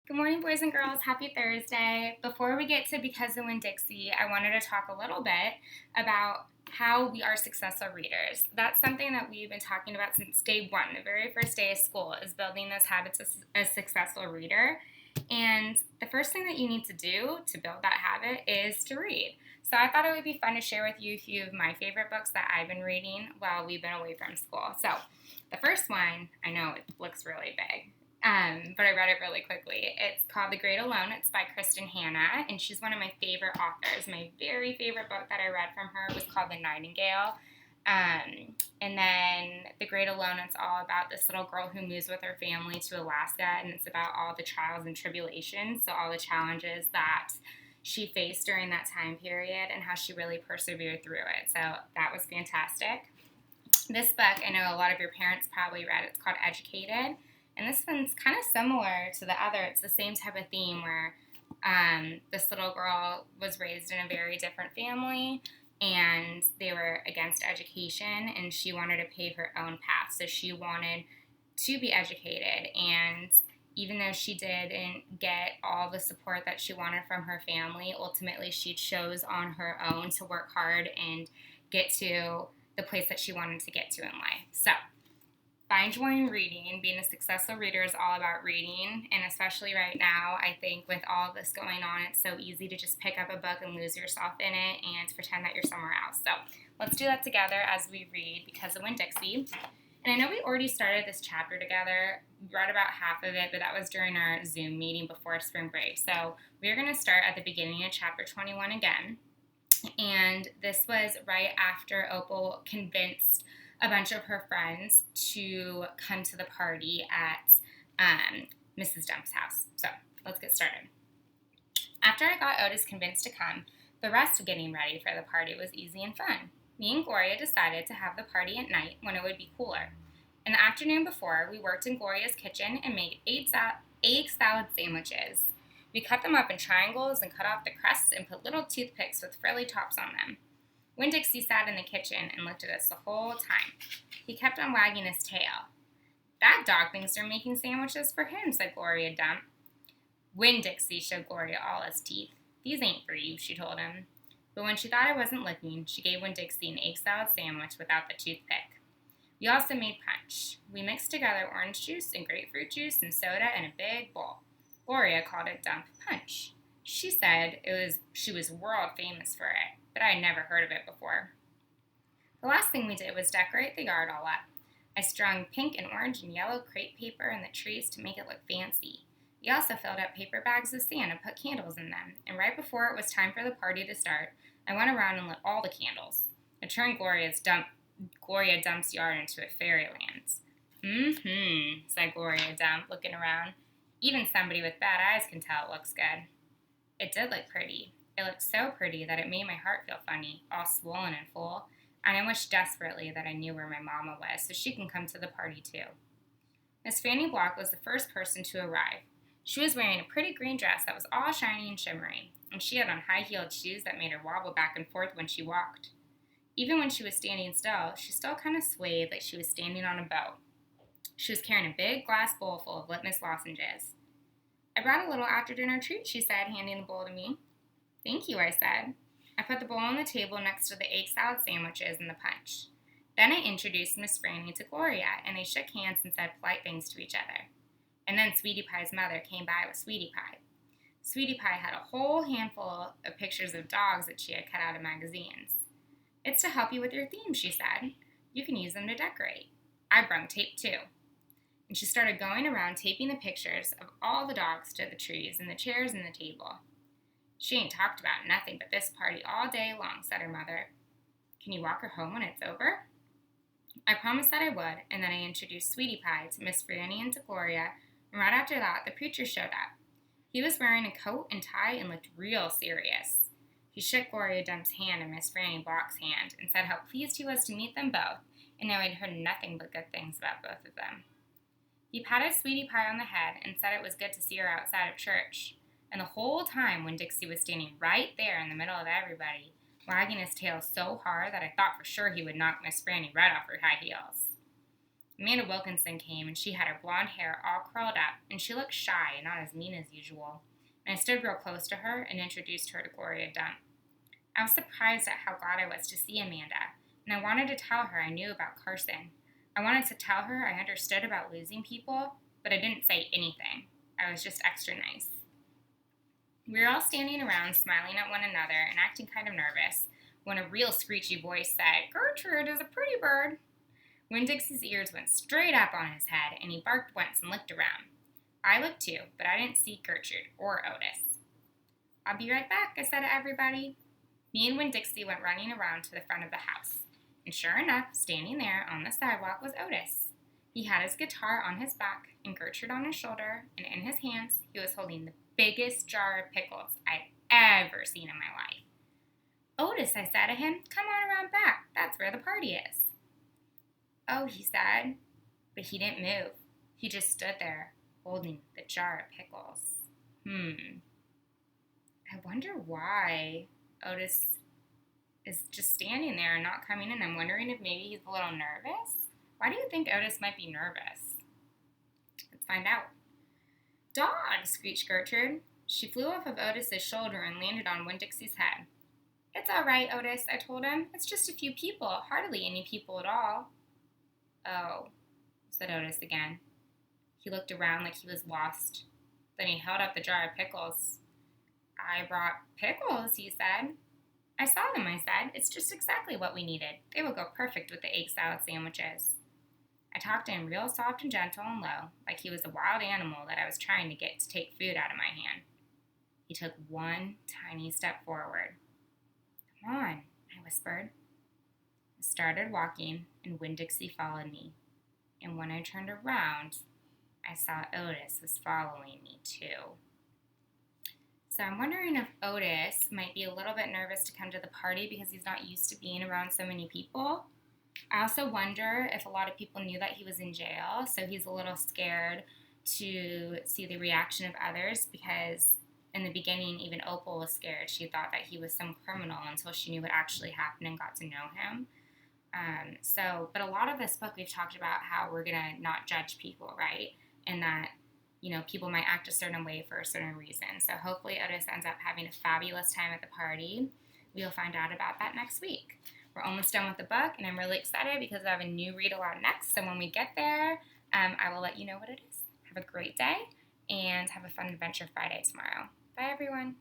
Good morning, boys and girls. Happy Thursday. Before we get to Because of Winn, Dixie, I wanted to talk a little bit about how we are successful readers. That's something that we've been talking about since day one. The very first day of school is building those habits as a successful reader. And the first thing that you need to do to build that habit is to read. So I thought it would be fun to share with you a few of my favorite books that I've been reading while we've been away from school. So the first one, I know it looks really big. But I read it really quickly. It's called The Great Alone. It's by Kristen Hanna, and she's one of my favorite authors. My very favorite book that I read from her was called The Nightingale. And then The Great Alone, it's all about this little girl who moves with her family to Alaska, and it's about all the trials and tribulations, so all the challenges that she faced during that time period and how she really persevered through it. So that was fantastic. This book, I know a lot of your parents probably read. It's called Educated. And this one's kind of similar to the other. It's the same type of theme where this little girl was raised in a very different family and they were against education and she wanted to pave her own path. So she wanted to be educated, and even though she didn't get all the support that she wanted from her family, ultimately she chose on her own to work hard and get to the place that she wanted to get to in life. So find joy in reading. Being a successful reader is all about reading, and especially right now, I think with all this going on, it's so easy to just pick up a book and lose yourself in it and pretend that you're somewhere else. So let's do that together as we read Because of Winn, Dixie. And I know we already started this chapter together. We read about half of it, but that was during our Zoom meeting before spring break. So we're going to start at the beginning of chapter 21 again. And this was right after Opal convinced a bunch of her friends to come to the party at Mrs. Dump's house. So let's get started. After I got Otis convinced to come, the rest of getting ready for the party was easy and fun. Me and Gloria decided to have the party at night when it would be cooler. In the afternoon before, we worked in Gloria's kitchen and made egg salad sandwiches. We cut them up in triangles and cut off the crusts and put little toothpicks with frilly tops on them. Winn Dixie sat in the kitchen and looked at us the whole time. He kept on wagging his tail. That dog thinks they're making sandwiches for him, said Gloria Dump. Winn Dixie showed Gloria all his teeth. These ain't for you, she told him. But when she thought I wasn't looking, she gave Winn Dixie an egg salad sandwich without the toothpick. We also made punch. We mixed together orange juice and grapefruit juice and soda in a big bowl. Gloria called it Dump Punch. She said she was world famous for it, but I had never heard of it before. The last thing we did was decorate the yard all up. I strung pink and orange and yellow crepe paper in the trees to make it look fancy. We also filled up paper bags of sand and put candles in them, and right before it was time for the party to start, I went around and lit all the candles. I turned Gloria Dump's yard into a fairyland. Said Gloria Dump, looking around. Even somebody with bad eyes can tell it looks good. It did look pretty. It looked so pretty that it made my heart feel funny, all swollen and full, and I wished desperately that I knew where my mama was so she can come to the party too. Miss Fanny Block was the first person to arrive. She was wearing a pretty green dress that was all shiny and shimmering, and she had on high-heeled shoes that made her wobble back and forth when she walked. Even when she was standing still, she still kind of swayed like she was standing on a boat. She was carrying a big glass bowl full of litmus lozenges. I brought a little after-dinner treat, she said, handing the bowl to me. Thank you, I said. I put the bowl on the table next to the egg salad sandwiches and the punch. Then I introduced Miss Franny to Gloria, and they shook hands and said polite things to each other. And then Sweetie Pie's mother came by with Sweetie Pie. Sweetie Pie had a whole handful of pictures of dogs that she had cut out of magazines. It's to help you with your theme, she said. You can use them to decorate. I brung tape, too. And she started going around taping the pictures of all the dogs to the trees and the chairs and the table. She ain't talked about nothing but this party all day long, said her mother. Can you walk her home when it's over? I promised that I would, and then I introduced Sweetie Pie to Miss Franny and to Gloria, and right after that, the preacher showed up. He was wearing a coat and tie and looked real serious. He shook Gloria Dump's hand and Miss Fanny Block's hand and said how pleased he was to meet them both, and how he'd heard nothing but good things about both of them. He patted Sweetie Pie on the head and said it was good to see her outside of church. And the whole time when Dixie was standing right there in the middle of everybody, wagging his tail so hard that I thought for sure he would knock Miss Franny right off her high heels. Amanda Wilkinson came, and she had her blonde hair all curled up, and she looked shy and not as mean as usual. And I stood real close to her and introduced her to Gloria Dunn. I was surprised at how glad I was to see Amanda, and I wanted to tell her I knew about Carson. I wanted to tell her I understood about losing people, but I didn't say anything. I was just extra nice. We were all standing around, smiling at one another and acting kind of nervous, when a real screechy voice said, "Gertrude is a pretty bird." Winn Dixie's ears went straight up on his head, and he barked once and looked around. I looked too, but I didn't see Gertrude or Otis. "I'll be right back," I said to everybody. Me and Winn Dixie went running around to the front of the house, and sure enough, standing there on the sidewalk was Otis. He had his guitar on his back and Gertrude on his shoulder, and in his hands he was holding the biggest jar of pickles I'd ever seen in my life. "Otis," I said to him, "come on around back. That's where the party is." "Oh," he said, but he didn't move. He just stood there, holding the jar of pickles. I wonder why Otis is just standing there and not coming in. I'm wondering if maybe he's a little nervous. Why do you think Otis might be nervous? Let's find out. "Dog!" screeched Gertrude. She flew off of Otis's shoulder and landed on Winn Dixie's head. "It's all right, Otis," I told him. "It's just a few people, hardly any people at all." "Oh," said Otis again. He looked around like he was lost. Then he held up the jar of pickles. "I brought pickles," he said. "I saw them," I said. "It's just exactly what we needed. They will go perfect with the egg salad sandwiches." I talked to him real soft and gentle and low, like he was a wild animal that I was trying to get to take food out of my hand. He took one tiny step forward. "Come on," I whispered. I started walking, and Winn Dixie followed me. And when I turned around, I saw Otis was following me too. So I'm wondering if Otis might be a little bit nervous to come to the party because he's not used to being around so many people. I also wonder if a lot of people knew that he was in jail, so he's a little scared to see the reaction of others because in the beginning, even Opal was scared. She thought that he was some criminal until she knew what actually happened and got to know him. But a lot of this book, we've talked about how we're going to not judge people, right? And that, people might act a certain way for a certain reason. So hopefully Otis ends up having a fabulous time at the party. We'll find out about that next week. We're almost done with the book, and I'm really excited because I have a new read aloud next. So when we get there, I will let you know what it is. Have a great day, and have a fun Adventure Friday tomorrow. Bye, everyone.